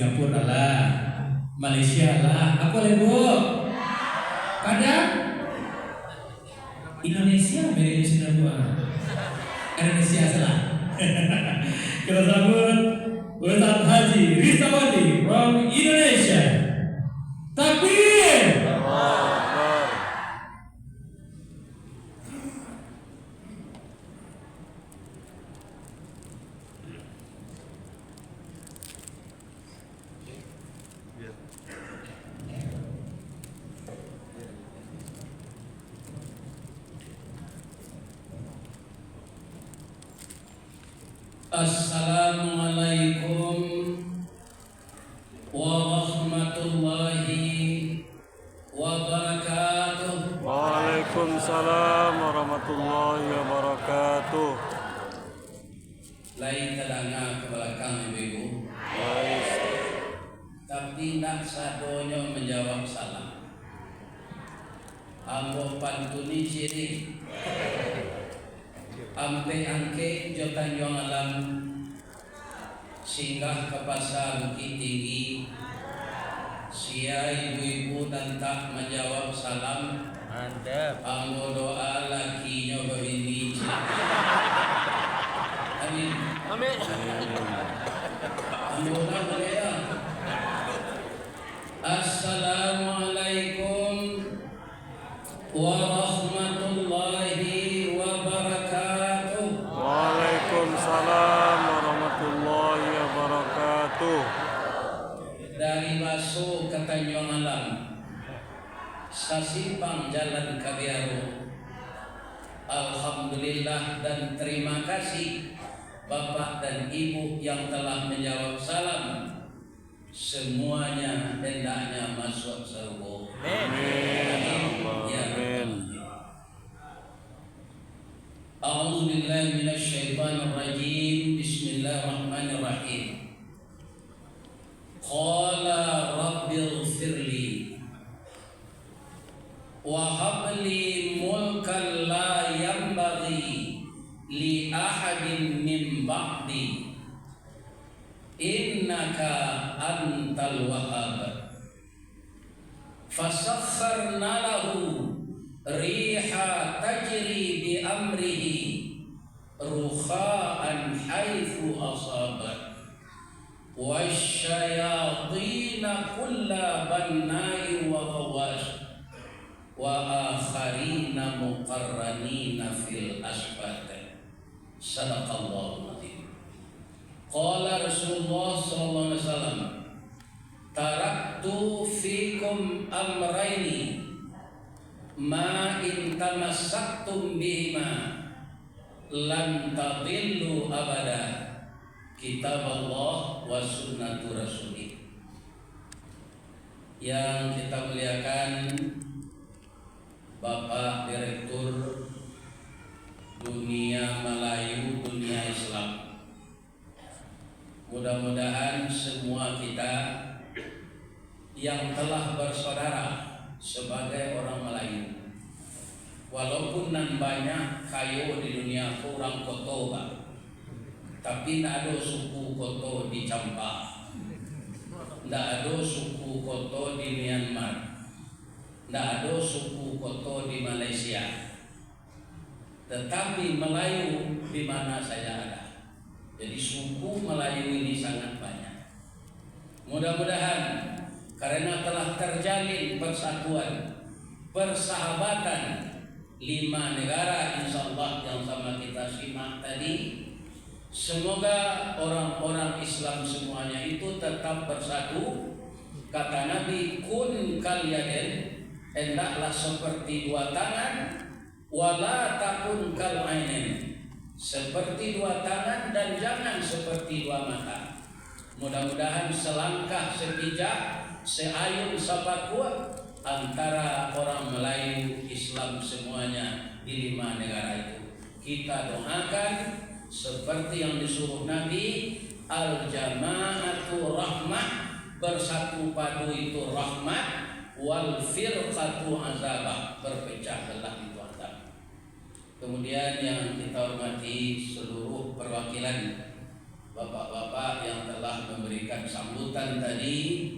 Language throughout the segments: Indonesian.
Singapura lah, Malaysia lah, apa lagi bu? Kadang Indonesia dari Singapura, Indonesia salah. Kita sambut Ustaz Haji Rizawati from Indonesia. Takbir. Assalamualaikum warahmatullahi wabarakatuh. Waalaikumsalam warahmatullahi wabarakatuh. Lain tadanga ke belakang ibu-ibu, tapi nak sadonyo menjawab salam. Ambo pantuni ciri ampe angke jotan yang alam singgah ke pasar Bukit Tinggi. Sia ibu-ibu dan tak menjawab salam. Mantap. Ambo doa lakinya berini. Amin. Amin. Ambo doa boleh ya. Assalamualaikum warahmatullahi wabarakatuh. Waalaikumsalam warahmatullahi wabarakatuh. Dari Baso ke Tanjung Alam, Sasimpang Jalan Kabiaro. Alhamdulillah dan terima kasih Bapak dan Ibu yang telah menjawab salam. Semuanya hendaknya masuk surga. Amin. Ya. Amin. A'udzu billahi minasyaitonir rajim. Bismillahirrahmanirrahim. Qala rabbighfirli wa hab li mulkan la yanbaghi li ahadin min ba'di innaka antal wahhab. Fasakharna lahu riha tajri bi amrihi rukha'an haitsu asaba wasyayatina kulla banna'in wa ghawas wa akharina muqarranina fil asfat. Sadaqallahu azim. Qala Rasulullah sallallahu alaihi wasallam, taraktu fikum amraini ma in tamassaktum bihima lan tadillu abada, kitab Allah wa sunnatu rasulih. Yang kita muliakan Bapak Direktur Dunia Melayu, Dunia Islam, mudah-mudahan semua kita yang telah bersaudara sebagai orang Melayu, walaupun nan banyak kayu di dunia kurang koto Pak, tapi tidak ada suku koto di Campa, tidak ada suku koto di Myanmar, tidak ada suku koto di Malaysia, tetapi Melayu di mana saya ada. Jadi suku Melayu ini sangat banyak. Mudah-mudahan karena telah terjalin persatuan, persahabatan 5 negara insya Allah yang sama kita simak tadi, semoga orang-orang Islam semuanya itu tetap bersatu. Kata Nabi, kun kal yadin, hendaklah seperti 2 tangan, wala takun kal ainin, seperti 2 tangan dan jangan seperti 2 mata. Mudah-mudahan selangkah sepijak, seayun sepakuat antara orang Melayu Islam semuanya di 5 negara itu. Kita doakan seperti yang disuruh Nabi, al-jama'atu rahmah, bersatu padu itu rahmat, wal firqatu azabah, berpecah belah itu Kemudian yang kita hormati seluruh perwakilan bapak-bapak yang telah memberikan sambutan tadi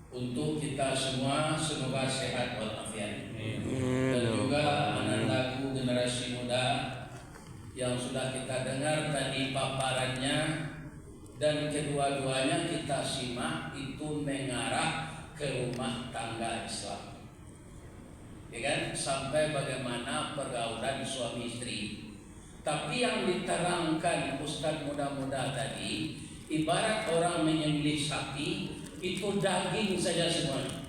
untuk kita semua, semoga sehat walafiat. Dan juga anak-anakku generasi muda yang sudah kita dengar tadi paparannya, dan kedua-duanya kita simak itu mengarah ke rumah tangga Islam, ya kan? Sampai bagaimana pergaulan suami istri. Tapi yang diterangkan Ustadz muda-muda tadi, ibarat orang menyembelih sapi, itu daging saja semuanya.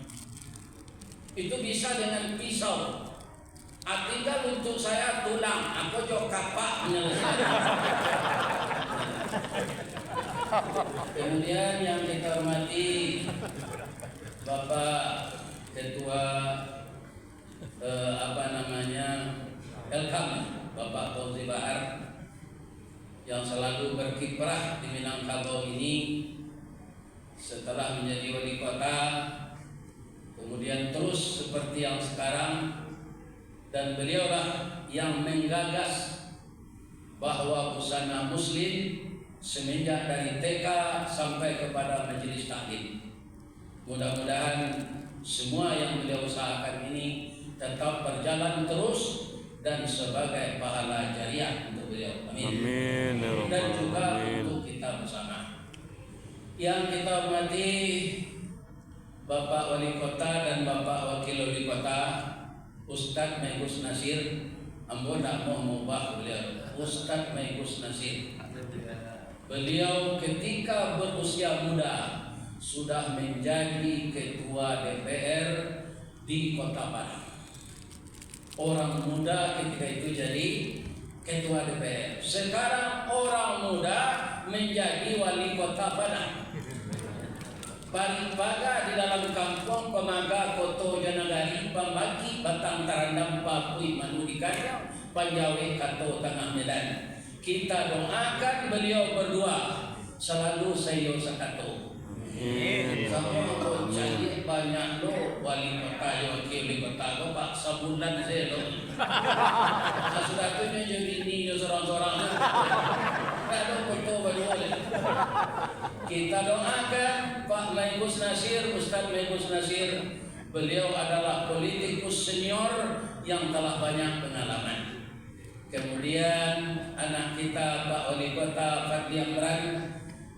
Itu bisa dengan pisau. Tinggal untuk saya tulang, aku jauh kapak menyelesaikan. Kemudian yang kita hormati Bapak Ketua Elkam, Bapak Fauzi Bahar, yang selalu berkiprah di Minangkabau ini setelah menjadi wali kota, kemudian terus seperti yang sekarang, dan beliaulah yang menggagas bahwa busana muslim semenjak dari TK sampai kepada majelis taklim. Mudah-mudahan semua yang beliau usahakan ini tetap berjalan terus dan sebagai pahala jariah untuk beliau. Amin. Amin. Dan juga untuk kita bersama. Yang kita hormati Bapak Wali Kota dan Bapak Wakil Wali Kota, Ustadz Maigus Nasir. Ambo tak mau mengubah beliau, Ustadz Maigus Nasir. Beliau ketika berusia muda sudah menjadi ketua DPR di Kota Padang. Orang muda ketika itu jadi ketua DPR. Sekarang orang muda menjadi wali Kota Padang. Paripaga di dalam kampung Pemaga Koto Janagari Pambagi Batang Tarandam Papui Manudikan Panjawe Kato Tengah Medan. Kita doakan beliau berdua selalu sayo sakato. Sama aku jadi banyak lo wali kota wakil wali kota lo pak sebulan saya lo. Sudah tu jadi ini seorang-seorang. Kalau betul betul. Kita doakan Pak Maigus Nasir, Ustadz Maigus Nasir. Beliau adalah politikus senior yang telah banyak pengalaman. Kemudian anak kita Pak Wali Kota Fadli Amran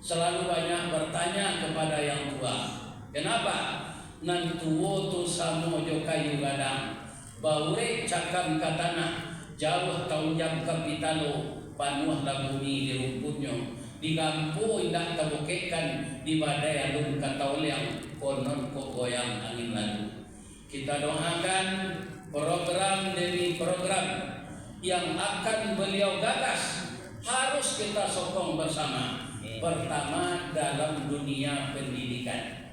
selalu banyak bertanya kepada yang tua. Kenapa? Nantuwo tu samo jo kayu gadang, baure cakam katana, jauh taunjam kapitalo, panuhlah bumi di rumputnya. Di kampu indah tabukekan di badai alun kata yang konon kok goyang angin lalu. Kita doakan program demi program yang akan beliau gagas harus kita sokong bersama. Pertama dalam dunia pendidikan.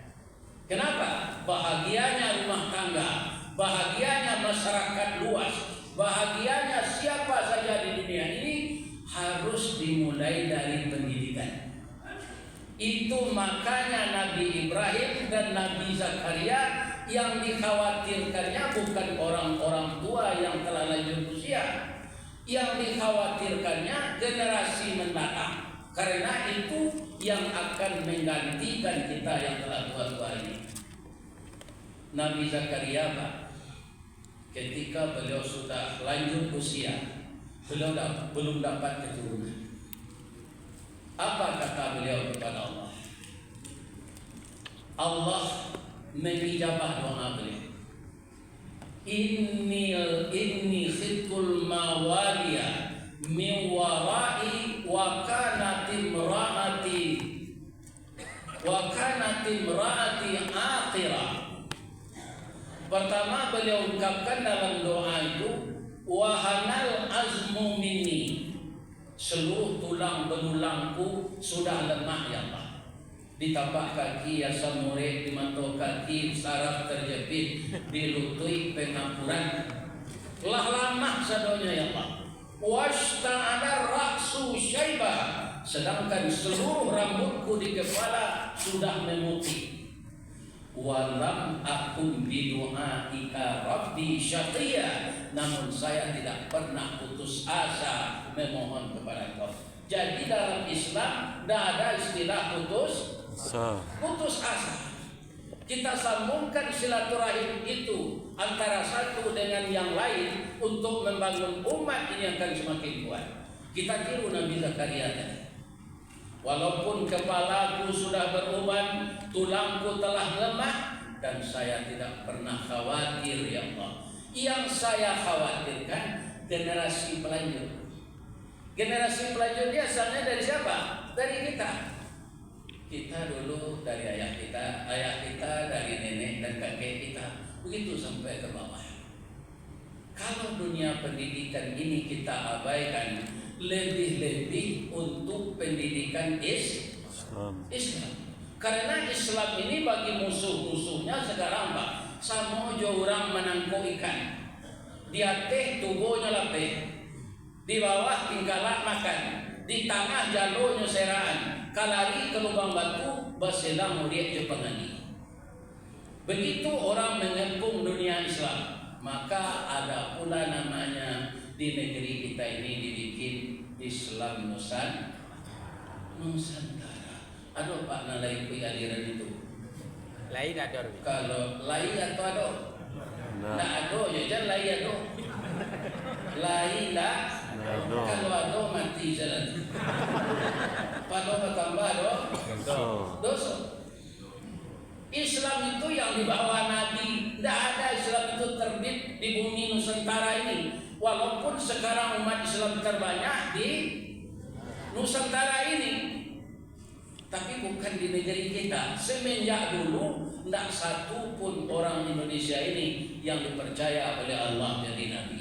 Kenapa? Bahagianya rumah tangga, bahagianya masyarakat luas, bahagianya siapa saja di dunia ini harus dimulai dari pendidikan. Itu makanya Nabi Ibrahim dan Nabi Zakaria yang dikhawatirkannya bukan orang-orang tua yang telah lanjut usia, yang dikhawatirkannya generasi mendatang. Karena itu yang akan menggantikan kita yang telah tua-tua ini. Nabi Zakaria ketika beliau sudah lanjut usia, beliau belum dapat keturunan. Apa kata beliau kepada Allah? Allah mengijabah doa beliau. Inni khiftul mawaliya min warai wa kanat imraati akhirah. Pertama beliau ungkapkan dalam doa itu, wahanal azmu minni, seluruh tulang belulangku sudah lemah ya Allah. Di tapak kaki asa murid, di manto kaki saraf terjepit, di lutut pengapuran. Telah lama sadonya ya Allah. Washta'ala ra'su syaibah, sedangkan seluruh rambutku di kepala sudah memutih. Walam akun bidu'aika rabbi syaqiyya, namun saya tidak pernah putus asa memohon kepada Engkau. Jadi dalam Islam tidak ada istilah putus asa. Kita sambungkan silaturahim itu antara satu dengan yang lain untuk membangun umat ini akan semakin kuat. Kita tiru Nabi Zakaria tadi. Walaupun kepalaku sudah beruban, tulangku telah lemah, dan saya tidak pernah khawatir ya Allah. Yang saya khawatirkan generasi pelanjut. Generasi pelanjut asalnya dari siapa? Dari kita. Kita dulu dari ayah kita dari nenek dan kakek kita, begitu sampai ke bawah. Kalau dunia pendidikan ini kita abaikan, lebih-lebih untuk pendidikan Islam. Karena Islam ini bagi musuh-musuhnya sekarang Pak, sama aja orang menangkap ikan. Dia teh tubuhnya lapeh, di bawah tinggalak makan, di tengah jalurnya seraan, kalari ke lubang batu, baselang muriat jepangani. Begitu orang mengepung dunia Islam, maka ada pula namanya di negeri kita ini dibikin Islam Nusantara. Aduh Pak nalai aliran itu. Lain ada. Kalau lain atau ada? Nah ada, ya jangan lain ada. Lain lah. Kalau ada mati jalan. Pada bertambah dosa. Islam itu yang dibawa Nabi. Tidak ada Islam itu terbit di bumi Nusantara ini. Walaupun sekarang umat Islam terbanyak di Nusantara ini, tapi bukan di negeri kita. Semenjak dulu tidak satu pun orang Indonesia ini yang dipercaya oleh Allah jadi Nabi.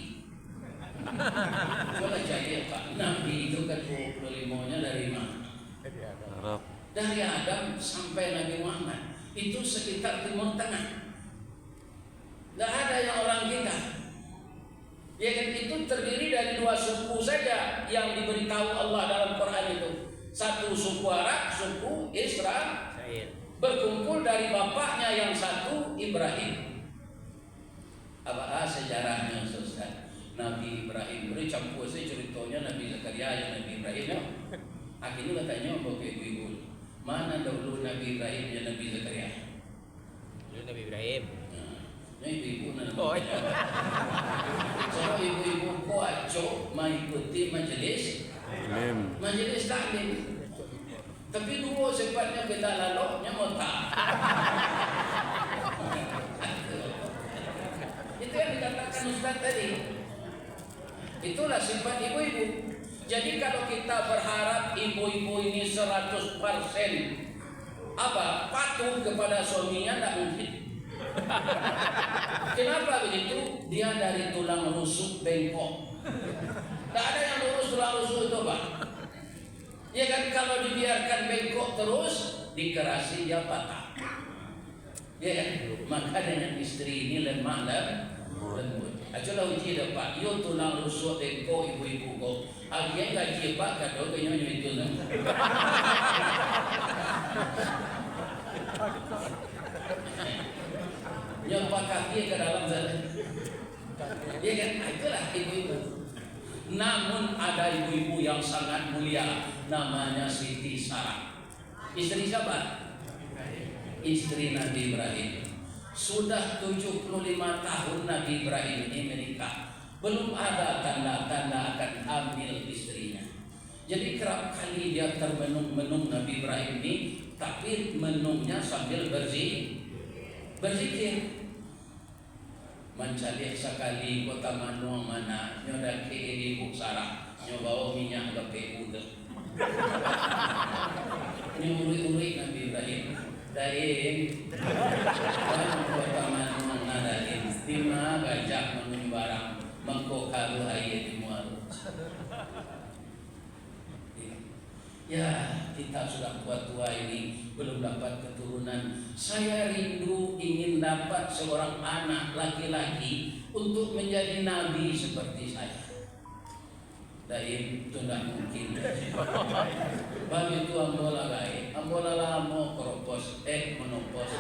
Coba cari Pak, Nabi itu kan 25-nya dari mana? Dari Adam sampai Nabi Muhammad. Itu sekitar Timur Tengah. Tidak ada yang orang kita. Ya kan, itu terdiri dari 2 suku saja yang diberitahu Allah dalam Quran itu. Satu suku Arab, suku Israel, berkumpul dari bapaknya yang satu Ibrahim. Apa sejarahnya Ustaz? Nabi Ibrahim boleh campur saya ceritanya Nabi Zakaria yang Nabi Ibrahim ya. Akhirnya katanya bawa ke ibu-ibu, mana dahulu Nabi Ibrahim dan Nabi Zakaria? Dulu Nabi Ibrahim. Nah, ibu-ibu nanti. So ibu-ibu kuaco mengikuti majelis taklim. Tapi dulu sepatnya kita laloknya mau tak. Itu yang dikatakan Ustaz tadi. Itulah sifat ibu-ibu. Jadi kalau kita berharap ibu-ibu ini 100% patuh kepada suaminya, tidak mungkin. Kenapa begitu? Dia dari tulang rusuk bengkok. Tidak ada yang lurus tulang rusuk itu Pak. Ya kan, kalau dibiarkan bengkok terus, dikerasi dia patah. Ya kan, maka dengan istri ini lemah lembut. Aculah uji dah Pak, yo tulang rusuk bengkok ibu-ibu kok. Akhirnya gaji Pak kado kayaknya itu kan. Yang Pak kaki ke dalam sana. Ya kan, itulah ibu-ibu. Namun ada ibu-ibu yang sangat mulia, namanya Siti Sarah. Istri siapa? Istri Nabi Ibrahim. Sudah 75 tahun Nabi Ibrahim ini menikah. Belum ada tanda-tanda akan hamil istrinya. Jadi kerap kali dia termenung-menung Nabi Ibrahim ini, tapi menungnya sambil berzikir. Mencari sekali kota manuang mana nyoda ke ibu Sarah nyobawa minyak gape udah nyuri-uri Nabi Ibrahim daim kota manuang nadain lima gajah menunggu barang mengkokaru ayat di muaru. Ya, kita sudah tua-tua ini belum dapat keturunan. Saya rindu ingin dapat seorang anak laki-laki untuk menjadi nabi seperti saya. Daim itu tidak mungkin. Bagi itu ambola gaib, ambola lamo keropos, menopos.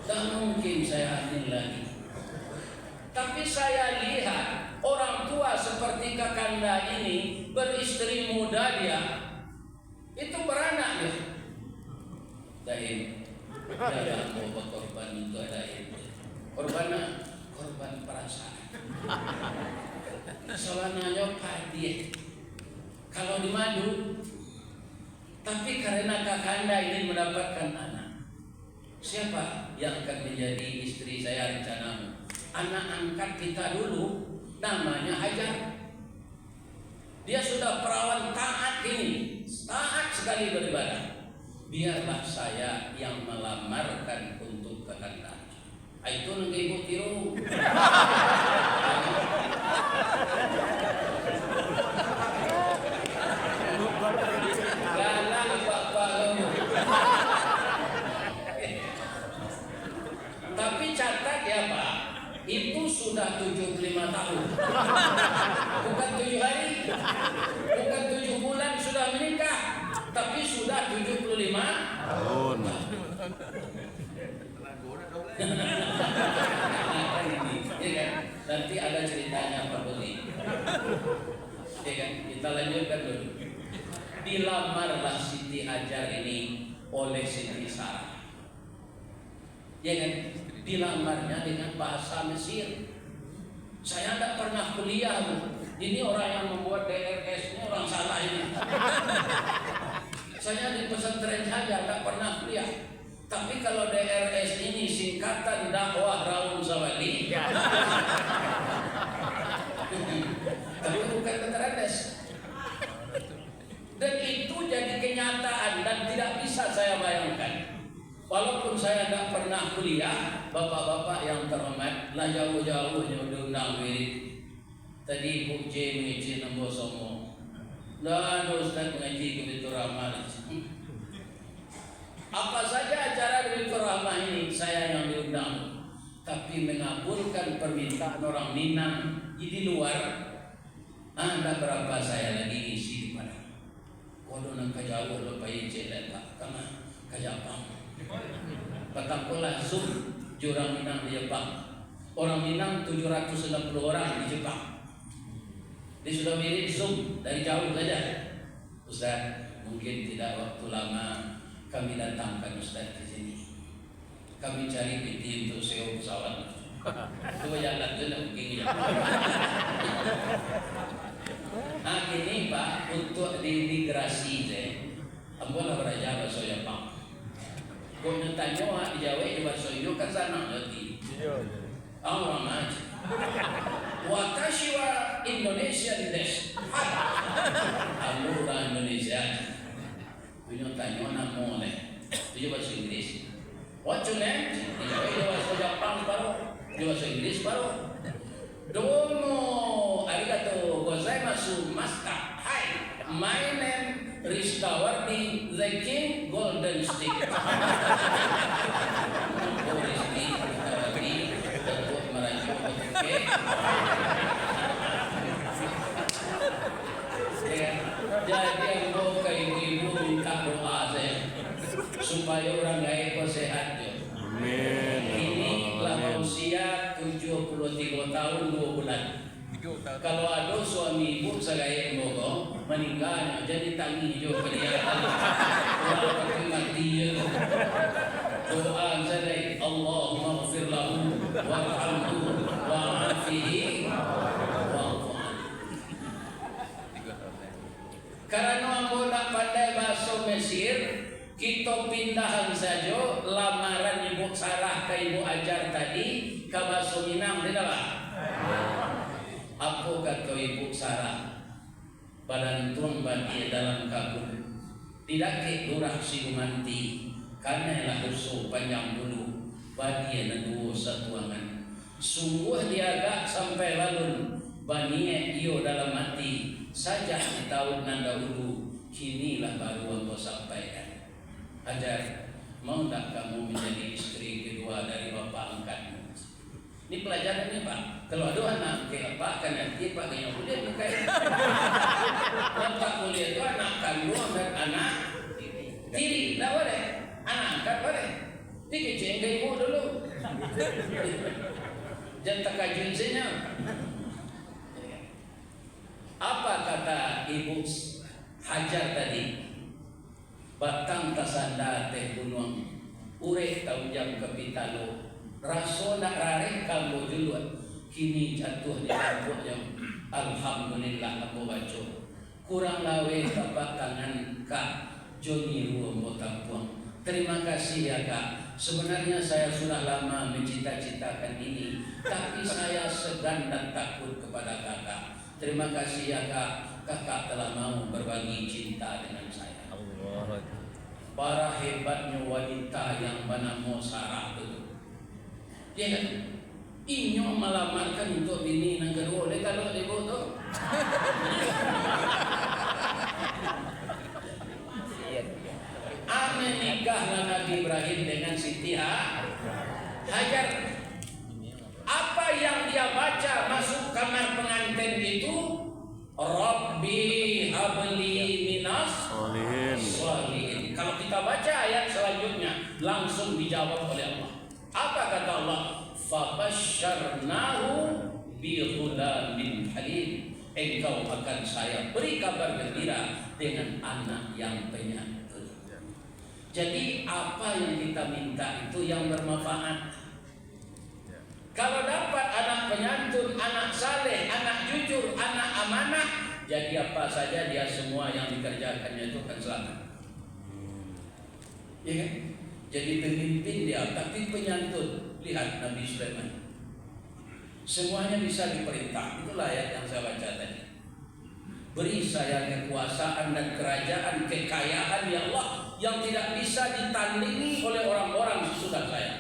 Tak mungkin saya hamil lagi. Tapi saya lihat orang tua seperti Kakanda ini beristri muda dia, itu beranak dia. Daim, dia mau berkorban untuk daim. Korban perasaan. Soalnya padi. Kalau di madu, tapi karena kakanda ingin mendapatkan anak, siapa yang akan menjadi istri saya rencanamu? Anak angkat kita dulu, namanya Hajar. Dia sudah perawan taat ini, taat sekali beribadah. Biarlah saya yang melamarkan untuk kakanda. Itu nunggu ibu tiru. Galak apa-apa. Tapi catat ya Pak, itu sudah 75 tahun. Bukan 7 hari, bukan 7 bulan sudah menikah, tapi sudah 75 tahun. Ya kan? Nanti ada ceritanya Pak Beli. Ya kan? Kita lanjutkan dulu. Dilamarlah Siti Hajar ini oleh Siti Sarah. Ya kan? Dilamarnya dengan bahasa Mesir. Saya tidak pernah kuliah, Bu. Ini orang yang membuat DRS ini orang salah ini. Saya di pesantren saja tidak pernah kuliah. Tapi kalau DRS ini singkatan dakwah Raun Zawali, tapi bukan DRS. Dan itu jadi kenyataan dan tidak bisa saya bayangkan. Walaupun saya tidak pernah kuliah, bapak-bapak yang terhormat, lah jauh-jauhnya diundang wirid. Tadi Ibu J mengaji nombor somo, dan Ustaz mengaji kebetul ramal. Apa saja acara Wilayah Rahmah ini saya yang diundang, tapi mengabulkan permintaan orang Minang di luar. Anda berapa saya lagi isi di Padang. Kodo nang kajauh lepai jelek Pak, kama kajapang. Patakola Zoom jurang Minang di Jepang. Orang Minang 760 orang di Jepang. Dia sudah mirip Zoom dari jauh saja. Ustaz, mungkin tidak waktu lama kami datangkan Ustaz di sini. Kami cari PT untuk sewa pesawat. Itu jalan tu nak mungkin. Nah ini Pak, untuk di imigrasi je, ambil beraja bahasa Jepang. Kau nak tanya di Jawa di bahasa Indo kan sana nanti. Orang aja. Watashi wa Indonesia desu. Aku orang Indonesia. Punya tanya nama oleh itu bahasa Inggris. What's your name? Dia bahasa Jepang baru, dia bahasa Inggris baru. Domo, arigatou gozaimasu master. Hi, my name Ristawardi the King Golden Stick. Jadi yang mau ke ibu-ibu minta doa saya supaya orang gaib sehat ya. Amin. Ini telah usia 73 tahun 2 bulan. Kalau ada suami ibu saya mogo meninggal jadi tangi jo kelihatan. Orang mati ya. Doa saya Allahumma ighfir lahu warhamhu wa'afihi wa'fu anhu. Karena ambo nak pandai bahasa Mesir, kita pindahan saja lamaran Ibu Sarah ke Ibu Hajar tadi ke bahasa Minang, tidak pak? Apa kata Ibu Sarah? Badan tuang bagi dalam kabur, tidak ke durah si umanti, karena lah usul panjang bulu, bagi dua satuangan. Sungguh diagak sampai lalu, bani iyo dalam hati. Saja di tahun dahulu, kinilah baru Allah sampaikan. Hajar, mau tak kamu menjadi istri kedua dari bapak angkatmu? Ini pelajarannya Pak. Kalau ada anak kayak Pak kan nanti Pak yang kuliah bukan. Bapak kuliah itu anak kandung dan anak tiri, tak boleh. Anak angkat boleh. Dikeceng ibu dulu. Jangan tak kajuin. Apa kata Ibu Hajar tadi, batang tasanda teh gunung urek taujam kapitalo raso nak rarek kamu duluan kini jatuh di kampung yang alhamdulillah aku baca kurang lawe tapak tangan Kak Joni Ruom Botampuang. Terima kasih ya Kak. Sebenarnya saya sudah lama mencita-citakan ini, tapi saya segan dan takut kepada Kakak. Terima kasih ya Kak. Kakak telah mau berbagi cinta dengan saya. Para hebatnya wanita yang bernama Sarah itu. Ya kan? Inyo melamarkan untuk bini nang kedua. Leka lo di tu. Menikahlah Nabi Ibrahim dengan Siti Hajar. Apa yang dia baca masuk kamar pengantin itu? Rabbi habli minas sholihin. Kalau kita baca ayat selanjutnya langsung dijawab oleh Allah. Apa kata Allah? Fabasyarnahu bi ghulamin halim. Engkau akan saya beri kabar gembira dengan anak yang penyayang. Jadi apa yang kita minta itu yang bermanfaat. Kalau dapat anak penyantun, anak saleh, anak jujur, anak amanah, jadi apa saja dia semua yang dikerjakannya itu akan selamat. Ya kan? Jadi pemimpin dia, tapi penyantun. Lihat Nabi Sulaiman. Semuanya bisa diperintah. Itulah ayat yang saya baca tadi. Beri saya kekuasaan dan kerajaan, kekayaan ya Allah yang tidak bisa ditandingi oleh orang-orang sesudah saya.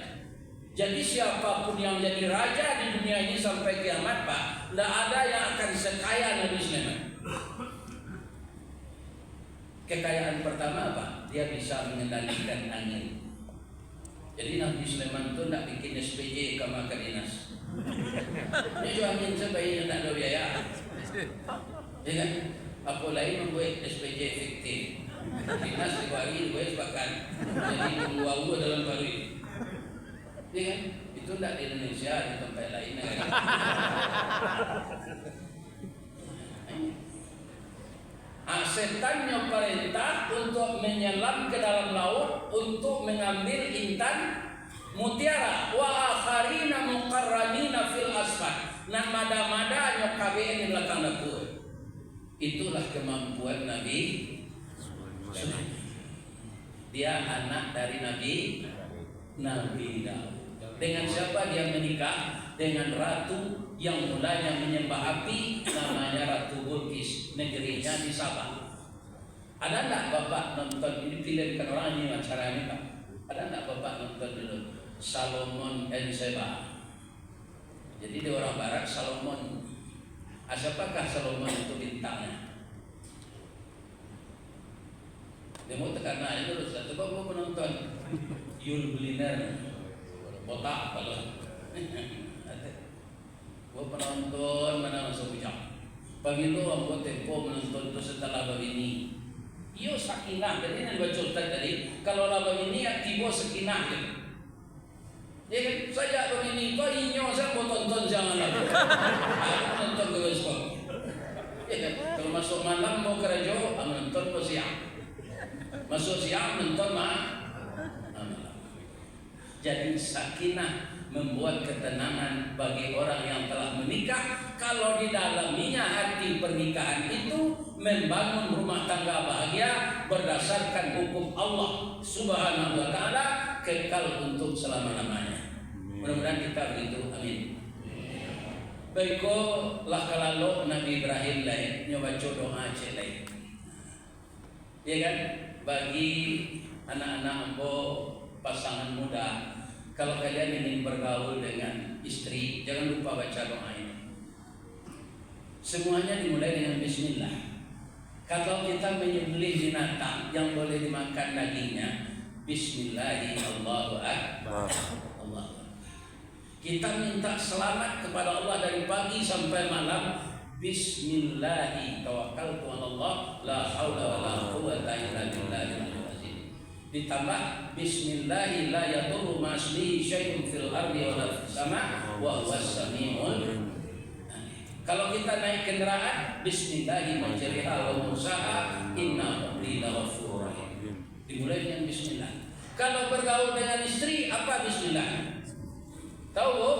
Jadi siapapun yang jadi raja di dunia ini sampai kiamat Pak, tidak ada yang akan sekaya Nabi Sulaiman. Kekayaan pertama apa? Dia bisa mengendalikan angin. Jadi Nabi Sulaiman itu tidak bikin SPJ ke maka dinas. Dia jual angin sebaiknya tidak ada biaya. Ya kan? Apa lain membuat SPJ fiktif. Dinas dibagi bahkan jadi menguau dalam barui. Ya kan? Itu tidak di Indonesia, di tempat lain kan? Setannya perintah untuk menyelam ke dalam laut untuk mengambil intan mutiara wa akharina muqarranina fil asfad. Nah mada-mada nyokabe di belakang dapur. Itulah kemampuan Nabi Sulaiman. Dia anak dari Nabi Daud. Dengan siapa dia menikah? Dengan ratu yang mulanya menyembah api, namanya Ratu Bilqis, negerinya di Sabah. Ada enggak Bapak nonton ini filmkan orang ini acara ini Pak? Ada enggak Bapak nonton dulu Solomon and Sheba? Jadi di orang barat Solomon. Siapakah Solomon itu bintangnya? Dia mau tekan aja dulu. Coba gua penonton Yul Bliner botak kalau gua penonton mana masuk ujang. Pagi itu aku tempo menonton itu setelah begini. Iyo sakinah. Jadi yang baca Ustaz tadi, kalau laba ini ya tiba sakinah gitu. Ya kan saja begini. Kau inyo saya mau tonton jangan lagi. Aku nonton ke bioskop. Ya kan kalau masuk malam mau kerja, menonton ke siang. Masuk siang nonton malam. Jadi sakinah membuat ketenangan bagi orang yang telah menikah. Kalau di dalamnya hati pernikahan itu membangun rumah tangga bahagia berdasarkan hukum Allah Subhanahu wa taala kekal untuk selama-lamanya. Mudah-mudahan kita begitu. Amin. Baiklah kalau Nabi Ibrahim lain nyoba doa cek lain. Ya kan? Bagi anak-anak empo pasangan muda, kalau kalian ingin bergaul dengan istri, jangan lupa baca doa ini. Semuanya dimulai dengan bismillah. Kalau kita menyembelih binatang yang boleh dimakan dagingnya, bismillahirrahmanirrahim. Allahu akbar. Kita minta selamat kepada Allah dari pagi sampai malam. Bismillahi tawakkaltu 'ala Allah, la haula wala quwwata illa billah. Ditambah bismillahi la yadurru ma'asmihi syai'un fil ardi wa la fis sama' wa huwas sami'ul alim. Kalau kita naik kendaraan, Bismillahi majriha wa mursaha, inna rabbi laghafurur rahim. Dimulai dengan Bismillah. Kalau bergaul dengan istri, apa Bismillah? Tahu bu?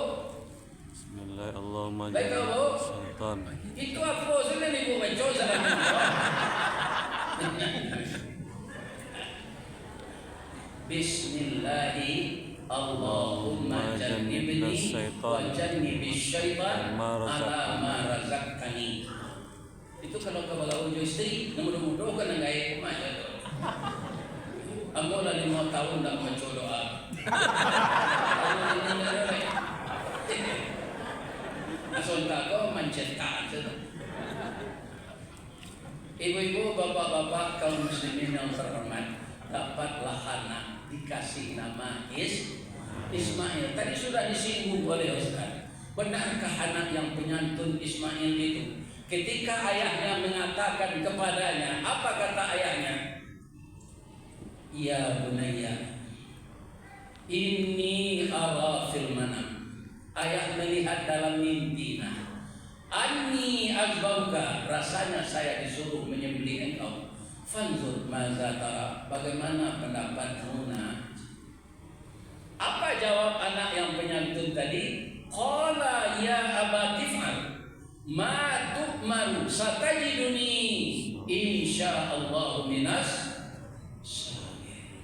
Bismillah Allahumma Baik tahu bu? syaitan. Itu apa? Sudah ibu baca salam. Bismillahi Allahumma jannibni wa jannibis syaitan ala ma razaqtani. Itu kalau kau bergaul dengan istri, nomor-nomor kan enggak ikut aja tu. Ambo dah 5 tahun dah baca doa. Asal tak kau mencetak saja. Ibu-ibu, bapak-bapak, kaum muslimin yang terhormat, dapatlah anak dikasih nama Ismail. Tadi sudah disinggung oleh Ustaz. Benarkah anak yang penyantun Ismail itu? Ketika ayahnya mengatakan kepadanya, apa kata ayahnya? Ya bunayya, inni ara fil manam. Ayah melihat dalam mimpi. Anni azbauka, rasanya saya disuruh menyembelih engkau. Fanzur maza tara, bagaimana pendapatmu nak? Apa jawab anak yang penyantun tadi? Qala ya abatif'al ma tu'maru satajiduni insyaallah minas sabirin.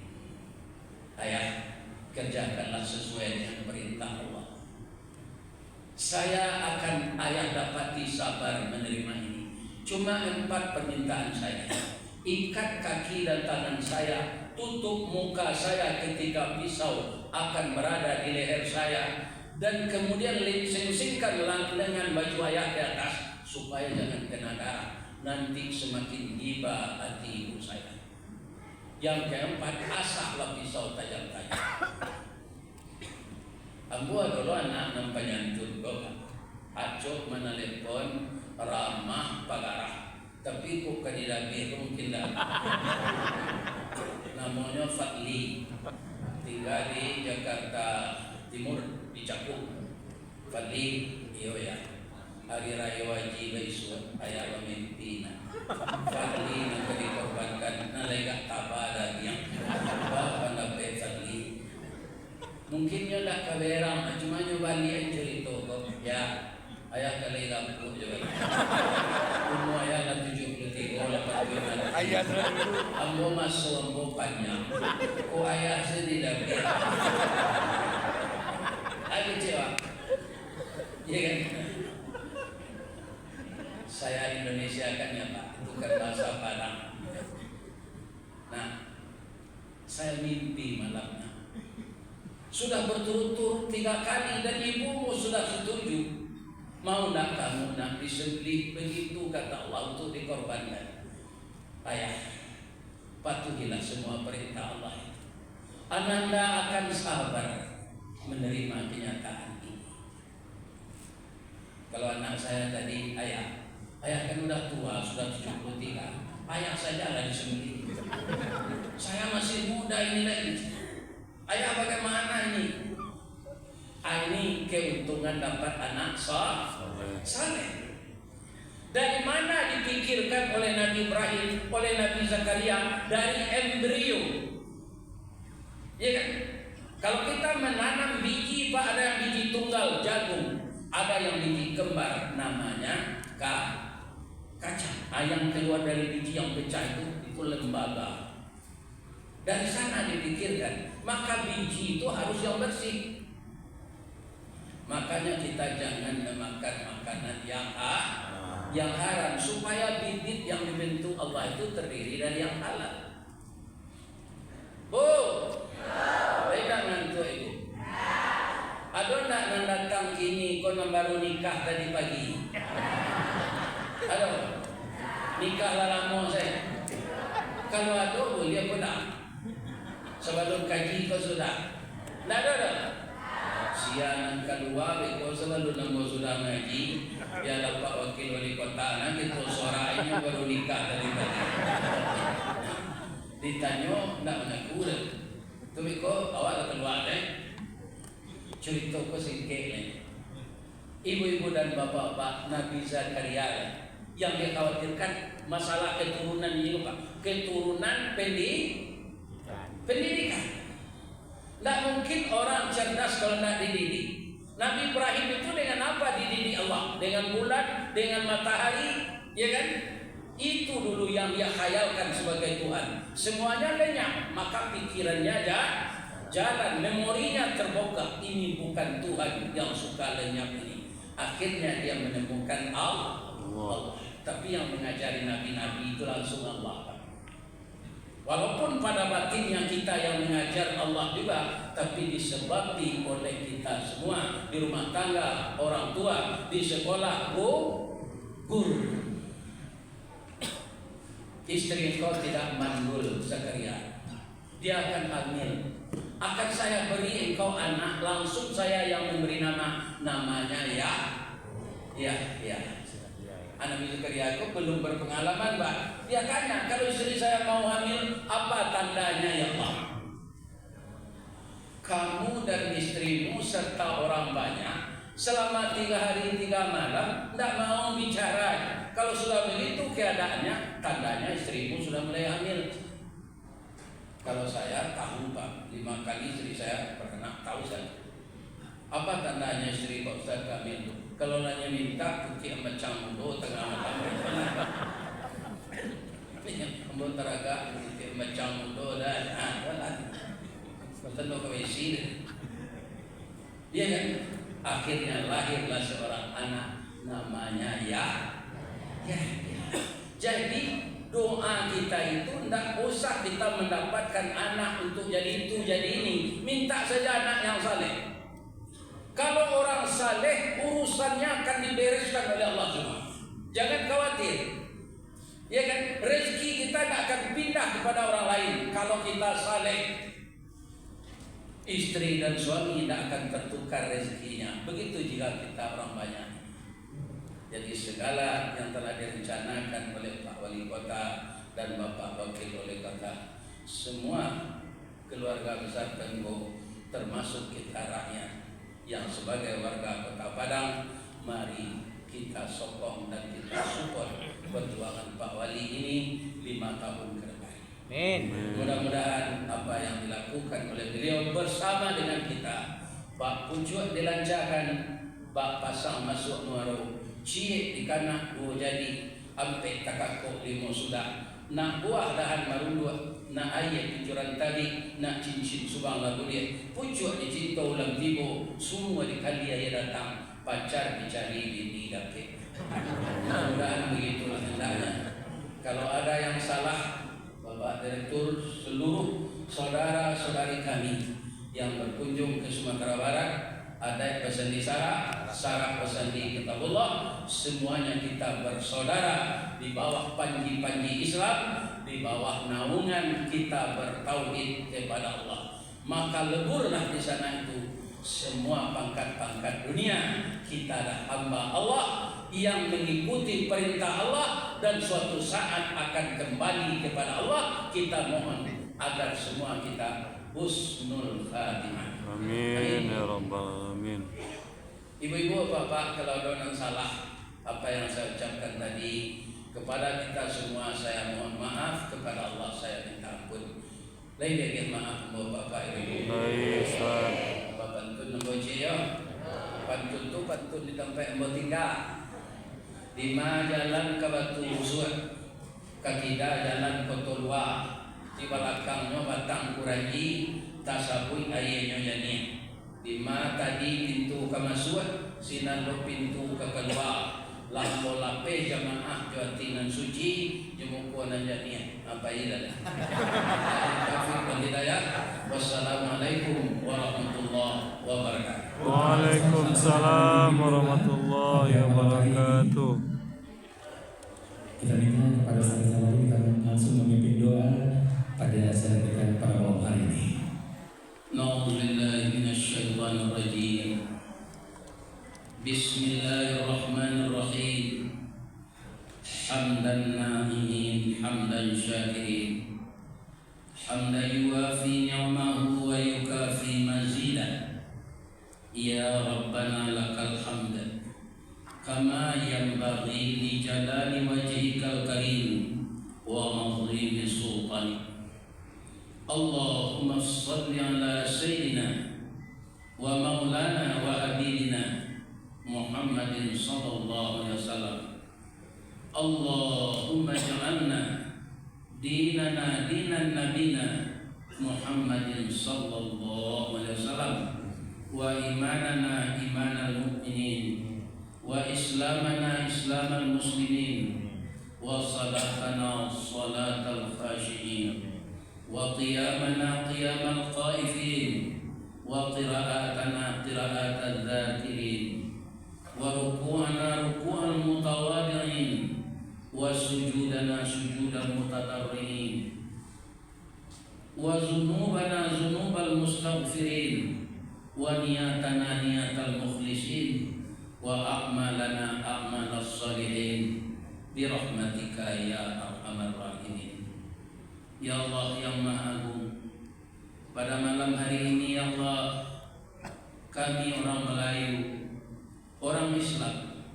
Ayah, kerjakanlah sesuai dengan perintah Allah. Saya akan ayah dapati sabar menerima ini. Cuma 4 permintaan saya. Ikat kaki dan tangan saya, tutup muka saya ketika pisau akan berada di leher saya, dan kemudian sing-singkan dengan baju ayah di atas supaya jangan kena darah. Nanti semakin giba hati ibu saya. Yang keempat, asahlah pisau tajam-tajam. Ambo dulu anak nam penyantun kok. Acok menelepon ramah pagarah. Tapi kok kadidabi mungkin dah. Namanya Fadli. Tinggal di Jakarta Timur di Cakung. Fadli, iyo ya. Hari Raya Wajib Iswa ayah mimpi. Fadli nak dikorbankan nalega tabah lagi yang apa dapat Fadli. Mungkin nyo dah kaberang, cuma nyo balik yang cerita kok. Ya, ayah kali lampu juga. Umur ayah dah 73, 85. Ayah selalu. Ambo masuk ambo panjang. Ko ayah sedih dah. Aku kecewa. Iya kan? Saya Indonesia kan ya Pak, itu kan bahasa Padang. Nah, saya mimpi malamnya. Sudah berturut-turut 3 kali dan ibumu sudah setuju. Mau nak kamu nak disembelih begitu kata Allah untuk dikorbankan. Ayah, patuhilah semua perintah Allah itu. Ananda akan sabar menerima kenyataan ini. Kalau anak saya tadi, ayah kan udah tua, sudah 73. Ayah saja lah disembelih. Saya masih muda ini lagi. Ayah bagaimana ini? Ini keuntungan dapat anak saleh. Dari mana dipikirkan oleh Nabi Ibrahim, oleh Nabi Zakaria? Dari embrio. Ya kan? Kalau kita menanam biji, Pak, ada yang biji tunggal jagung, ada yang biji kembar, namanya kacang. Yang keluar dari biji yang pecah itu lembaga. Dari sana dipikirkan, maka biji itu harus yang bersih. Makanya kita jangan makan makanan yang haram, supaya bibit yang dibentuk Allah itu terdiri dari yang halal. Bu, beda ngantuk ibu. Ada nak datang kini kau baru nikah tadi pagi? Ada nikah lama saya. Kalau ada boleh pun tak. Sebelum kaji kau sudah. Tidak ada. Siang kedua kau sebelum kau sudah ngaji, dia dapat wakil wali kota. Nanti tu suaranya baru nikah tadi pagi. Ditanya tidak mengaku. Tapi kau awak keluar cerita kau singkir ni. ibu-ibu dan bapak-bapak, Nabi Zakaria yang dikhawatirkan masalah keturunan ini Pak, keturunan pendidikan. Tidak mungkin orang cerdas kalau tidak dididik. Nabi Ibrahim itu dengan apa dididik Allah? Dengan bulan, dengan matahari, ya kan? Itu dulu yang dia khayalkan sebagai Tuhan. Semuanya lenyap, maka pikirannya jalan, memorinya terbuka. Ini bukan Tuhan yang suka lenyap ini. Akhirnya dia menemukan Allah. Tapi yang mengajari nabi-nabi itu langsung Allah. Walaupun pada batinnya kita yang mengajar Allah juga, tapi disebabkan oleh kita semua di rumah tangga, orang tua, di sekolah, guru. Istri kau tidak mandul Zakaria, dia akan hamil. Akan saya beri engkau anak, langsung saya yang memberi namanya ya. Anak Zakaria itu belum berpengalaman, Pak. Dia tanya, kalau istri saya mau hamil, apa tandanya ya Allah? Kamu dan istrimu serta orang banyak selama 3 hari 3 malam tidak mau bicara. Kalau sudah begitu keadaannya, tandanya istrimu sudah mulai hamil. Kalau saya tahu Pak, 5 kali istri saya pernah tahu saya. Apa tandanya istri Pak Ustaz hamil? Kalau nanya minta, kukik macam mudo tengah malam. Ambil teraga, kukik macam mudo dan tentu kewisi. Dia kan akhirnya lahirlah seorang anak namanya ya. Jadi doa kita itu tidak usah kita mendapatkan anak untuk jadi itu jadi ini. Minta saja anak yang saleh. Kalau orang saleh, urusannya akan dibereskan oleh Allah semua. Jangan khawatir. Ya kan, rezeki kita tidak akan pindah kepada orang lain. Kalau kita saleh, istri dan suami tidak akan tertukar rezekinya. Begitu jika kita orang banyak. Jadi segala yang telah direncanakan oleh Pak Wali Kota dan Bapak Wakil Wali Kota, semua keluarga besar Tenggo, termasuk kita rakyat yang sebagai warga Kota Padang, mari kita sokong dan kita support perjuangan Pak Wali ini 5 tahun ke depan. Amin. Mudah-mudahan apa yang dilakukan oleh beliau bersama dengan kita, Pak Pucuk dilancarkan, Pak Pasang masuk Nuaro, Cie di kanak 2 jadi, Ampe takakok 5 sudah, nak buah dahan marundua, nak ayat picuran tadi, nak cincin subang lagu dia, pucuk di cinta ulang tibo, semua di kali ayat datang, pacar dicari bini dake. Mudah-mudahan begitulah hendaknya. Kalau ada yang salah, Bapak Direktur, seluruh saudara-saudari kami yang berkunjung ke Sumatera Barat, ada pesan di Sarah pesan di Kitabullah, semuanya kita bersaudara di bawah panji-panji Islam, di bawah naungan kita bertauhid kepada Allah. Maka leburlah di sana itu semua pangkat-pangkat dunia. Kita adalah hamba Allah yang mengikuti perintah Allah dan suatu saat akan kembali kepada Allah. Kita mohon agar semua kita husnul khatimah. Amin ya rabbal alamin. Ibu-ibu, bapak, kalau ada yang salah apa yang saya ucapkan tadi kepada kita semua, saya mohon maaf. Kepada Allah saya minta ampun. Lain lagi maaf bapak ibu. Baik, Ustaz. Pantun nemboji ya. Pantun tu pantun di tempat embo tinggal. Di ma jalan ke Batu Usut, ketiga jalan ke Tolua, di belakangnya batang kuraji, tasabui ayahnya jadi. Di ma tadi pintu ke masuk, sinando pintu ke keluar. Lambo lape jamaah jatinan suci, jemukuan jadi. Apa ini? Taufiq wal hidayah. Wassalamualaikum warahmatullahi wabarakatuh. Waalaikumsalam warahmatullahi wabarakatuh. Kita minta kepada sahabat-sahabat kita langsung memimpin doa pada saat kita pada malam hari ini. Na'udzubillahi minasyaitonir rajim. Bismillahirrahmanirrahim. Hamdan na'imin, hamdan syakirin, hamdan yuwafi ni'mahu wa yukafi mazidah. Ya Rabbana lakal hamd ينبغي لجلال وجهك الكريم وعظيم سلطانك. اللهم صل على سيدنا ومولانا وحبيبنا محمد صلى الله عليه وسلم. اللهم اجعلنا ديننا دين نبينا محمد صلى الله عليه وسلم، وإيماننا إيمان المؤمنين، وإسلامنا إسلام المسلمين، وصلاتنا صلاة الخاشعين، وقيامنا قيام الخائفين، وقراءاتنا قراءات الذاكرين، وركوعنا ركوع المتواضعين، وسجودنا سجود المتضرعين، وذنوبنا ذنوب المستغفرين، ونياتنا نيات المخلصين، وأعمالنا أعمال الصالحين برحمتك يا أرحم الراحمين. Ya Allah yang Maha Agung, pada malam hari ini ya Allah, kami orang Melayu, orang Islam,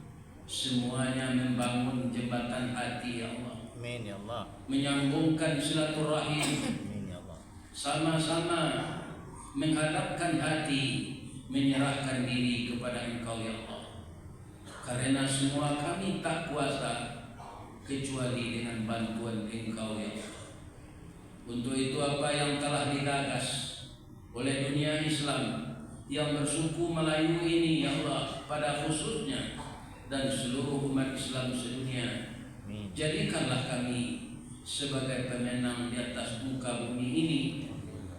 semuanya membangun jembatan hati ya Allah. Amin ya Allah. Menyambungkan silaturahim, Amin ya Allah. sama-sama menghadapkan hati, menyerahkan diri kepada Engkau ya Allah. Karena semua kami tak kuasa kecuali dengan bantuan Engkau ya Allah. Untuk itu apa yang telah digagas oleh dunia Islam yang bersuku Melayu ini ya Allah pada khususnya, dan seluruh umat Islam sedunia, jadikanlah kami sebagai pemenang di atas muka bumi ini,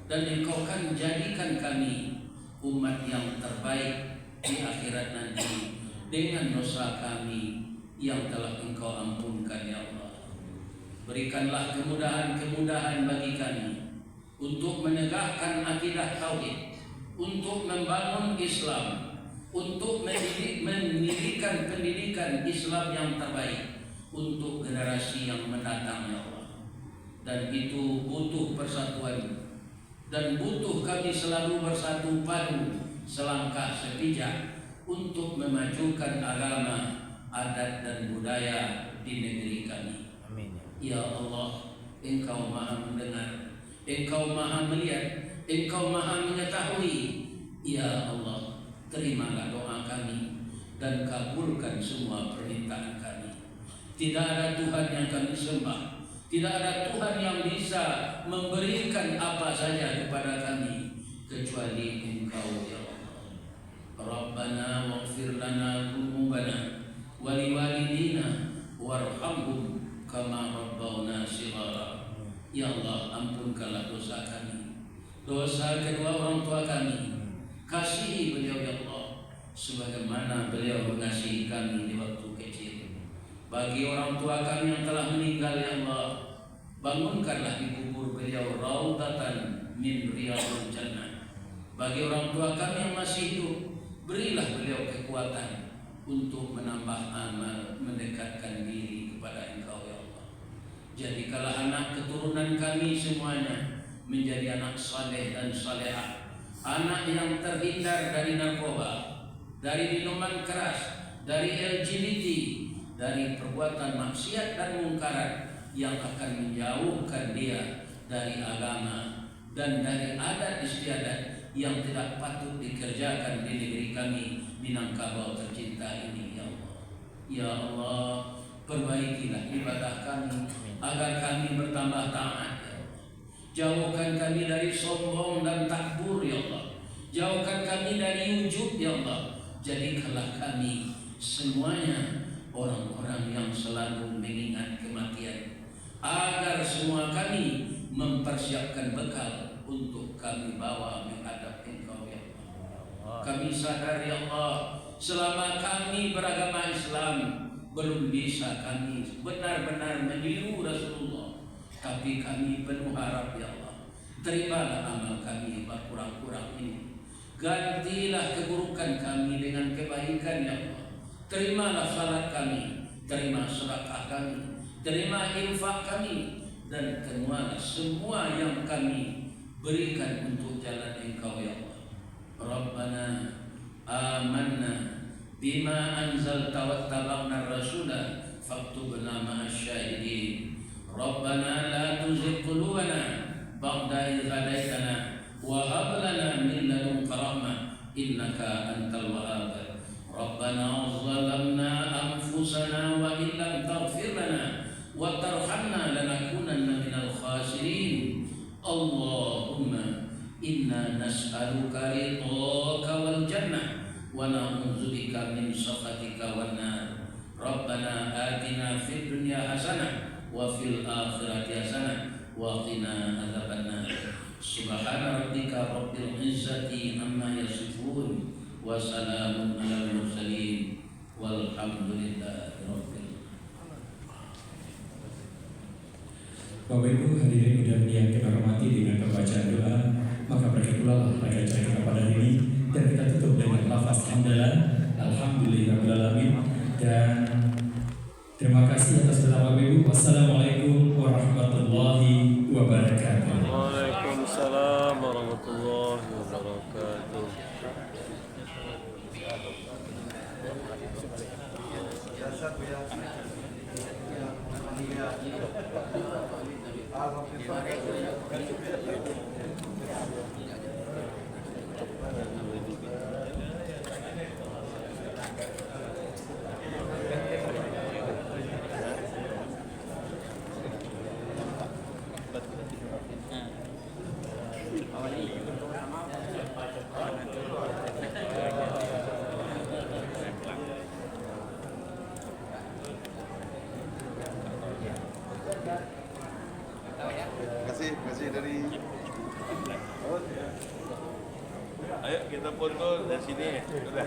dan Engkau kan jadikan kami umat yang terbaik di akhirat nanti dengan dosa kami yang telah Engkau ampunkan ya Allah. Berikanlah kemudahan-kemudahan bagi kami untuk menegakkan akidah tauhid, untuk membangun Islam, untuk mendirikan pendidikan Islam yang terbaik untuk generasi yang mendatang ya Allah. Dan itu butuh persatuan, dan butuh kami selalu bersatu padu selangkah sepijak untuk memajukan agama, adat dan budaya di negeri kami. Amin. Ya Allah, Engkau Maha mendengar, Engkau Maha melihat, Engkau Maha mengetahui. Ya Allah, terimalah doa kami dan kabulkan semua permintaan kami. Tidak ada Tuhan yang kami sembah, tidak ada Tuhan yang bisa memberikan apa saja kepada kami kecuali Engkau ya Allah. Rabbana waghfir lana dzunubana wa liwalidina warhamhum kama rabbawna shighara. Ya Allah, ampunkanlah dosa kami, dosa kedua orang tua kami. Kasihi beliau ya Allah sebagaimana beliau mengasihi kami di waktu kecil. Bagi orang tua kami yang telah meninggal ya Allah, bangunkanlah di kubur beliau raudatan min riyadil jannah. Bagi orang tua kami yang masih hidup, berilah beliau kekuatan untuk menambah amal, mendekatkan diri kepada Engkau ya Allah. Jadikanlah anak keturunan kami semuanya menjadi anak saleh dan salehah, anak yang terhindar dari narkoba, dari minuman keras, dari LGBT, dari perbuatan maksiat dan mungkarat yang akan menjauhkan dia dari agama dan dari adat istiadat yang tidak patut dikerjakan di negeri kami Minangkabau tercinta ini ya Allah. Ya Allah, perbaikilah ibadah kami agar kami bertambah taat ya Allah. Jauhkan kami dari sombong dan takbur ya Allah. Jauhkan kami dari ujub ya Allah. Jadikanlah kami semuanya orang-orang yang selalu mengingat kematian, agar semua kami mempersiapkan bekal untuk kami bawa menghadap Engkau ya Allah. Kami sadar ya Allah, selama kami beragama Islam belum bisa kami benar-benar meniru Rasulullah, tapi kami penuh harap ya Allah. Terimalah amal kami yang kurang-kurang ini, gantilah keburukan kami dengan kebaikan ya Allah. Terimalah salat kami, terima sedekah kami, terima infak kami, dan terimalah semua yang kami berikan untuk jalan Engkau ya Allah. Rabbana amanna bima anzalta wattaba'na rasula faktubna ma'asy syahidin. Rabbana la tuzigh qulubana ba'da idh hadaitana wa hab lana min ladunka rahmah innaka antal wahhab. Rabbana zalamna anfusana wa illam taghfir lana wa tarhamna lanakunanna minal khasirin. Allahumma inna nas'aluka ridhaka wal jannah wa na'udzubika min sakhatika wan nar. Rabbana atina fid dunya hasanah wa fil akhirati hasanah wa qina adzabannar. Subhana rabbika rabbil izzati amma yasifun wa salamun alal mursalin walhamdulillahi rabbil. Bapak Ibu hadirin dan yang kita hormati, dengan pembacaan doa maka berikutlah rangkaian acara kita pada hari ini, dan kita tutup dengan lafaz hamdalah alhamdulillahirabbil dan terima kasih atas doa Bapak Ibu. Wassalamualaikum warahmatullahi wabarakatuh. Waalaikumsalam warahmatullahi wabarakatuh. Kasih dari. Ayo kita foto dari sini. Udah.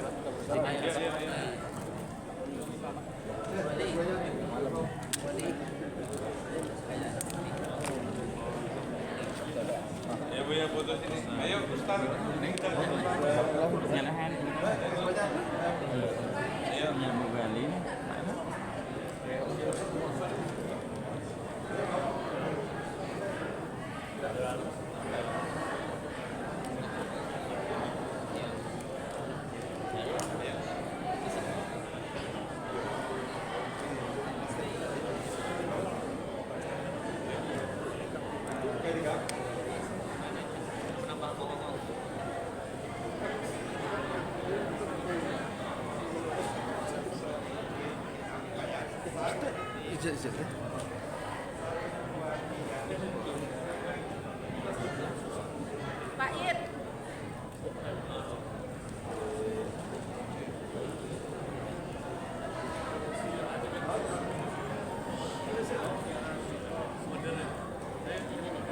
Ya punya foto sini. Ayo Ustaz. Nyalahan. Ayo Nyalahan Bali. Ijazah.